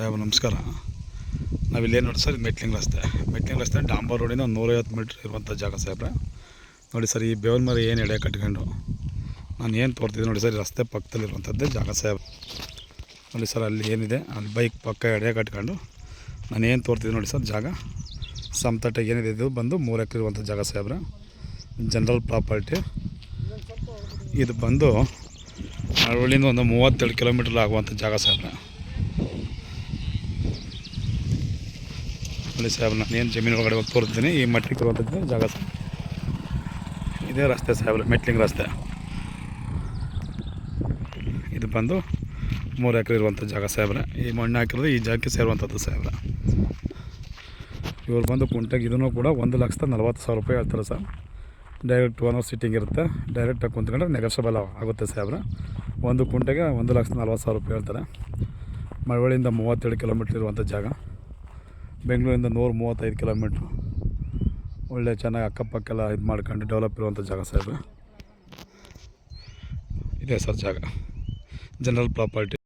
ಸಾಹೇಬ್ ನಮಸ್ಕಾರ. ನಾವಿಲ್ಲೇನು ನೋಡಿ sir, metalling ರಸ್ತೆ ಡಾಂಬರ್ ರೋಡಿಂದ ಒಂದು 150 ಮೀಟ್ರ್ ಇರುವಂಥ ಜಾಗ ಸಾಹೇಬ್ರೆ. ನೋಡಿ ಸರ್, ಈ ಬೇವಿನ ಮರ ಏನು ಎಡೆ ಕಟ್ಕೊಂಡು ನಾನು ಏನು ತೋರ್ತಿದ್ದೆ ನೋಡಿ ಸರ್, ರಸ್ತೆ ಪಕ್ಕದಲ್ಲಿರುವಂಥದ್ದೇ ಜಾಗ ಸಾಹೇಬ್. ನೋಡಿ ಸರ್, ಅಲ್ಲಿ ಏನಿದೆ ಅಲ್ಲಿ ಬೈಕ್ ಪಕ್ಕ ಎಡೆ ಕಟ್ಕೊಂಡು ನಾನು ಏನು ತೋರ್ತಿದ್ದೆ ನೋಡಿ ಸರ್, ಜಾಗ ಸಮತಟ್ಟಾಗಿ ಏನಿದೆ ಇದು ಬಂದು 3 ಎಕರೆ ಇರುವಂಥ ಜಾಗ ಸಾಹೇಬ್ರೆ. ಜನರಲ್ ಪ್ರಾಪರ್ಟಿ ಇದು ಬಂದು ಅರವಳ್ಳಿಯಿಂದ ಒಂದು 32 ಕಿಲೋಮೀಟ್ರ್ ಆಗುವಂಥ ಜಾಗ ಸಾಹೇಬ್ರೆ. ನೋಡಿ ಸಾಹೇಬ್, ನಾನು ಏನು ಜಮೀನು ಒಳಗಡೆ ಹೋಗಿ ತೋರಿಸ್ತೀನಿ. ಈ ಮಟ್ಟಿಗೆ ಇರುವಂಥದ್ದು ಜಾಗ ಸರ್, ಇದೇ ರಸ್ತೆ ಸಾಹೇಬ್ರೆ, ಮೆಟ್ಲಿಂಗ್ ರಸ್ತೆ. ಇದು ಬಂದು 3 ಎಕರೆ ಇರುವಂಥ ಜಾಗ ಸಾಹೇಬ್ರೆ. ಈ ಮಣ್ಣು ಹಾಕಿರೋದು ಈ ಜಾಗಕ್ಕೆ ಸೇರುವಂಥದ್ದು ಸಾಹೇಬ್ರೆ. ಇವ್ರು ಬಂದು ಕುಂಟಾಗಿ ಇದನ್ನು ಕೂಡ 1,40,000 ರೂಪಾಯಿ ಹೇಳ್ತಾರೆ ಸರ್. ಡೈರೆಕ್ಟ್ 1 ಅವರ್ ಸಿಟ್ಟಿಂಗ್ ಇರುತ್ತೆ, ಡೈರೆಕ್ಟಾಗಿ ಕುಂತ್ಕೊಂಡ್ರೆ ನೆಗೋಷಿಯಬಲ್ ಆಗುತ್ತೆ ಸಾಹೇಬ್ರೆ. ಒಂದು ಕುಂಟೆಗೆ 1,40,000 ರೂಪಾಯಿ ಹೇಳ್ತಾರೆ. ಮಳವಳ್ಳಿಯಿಂದ 37 ಕಿಲೋಮೀಟ್ರ್ ಇರುವಂಥ ಜಾಗ, ಬೆಂಗಳೂರಿಂದ 135 ಕಿಲೋಮೀಟ್ರು. ಒಳ್ಳೆ ಚೆನ್ನಾಗಿ ಅಕ್ಕಪಕ್ಕೆಲ್ಲ ಇದು ಮಾಡ್ಕೊಂಡು ಡೆವಲಪ್ ಇರುವಂಥ ಜಾಗ ಸಾಹೇಬ್ರೆ. ಇದೆ ಸರ್ ಜಾಗ, ಜನರಲ್ ಪ್ರಾಪರ್ಟಿ.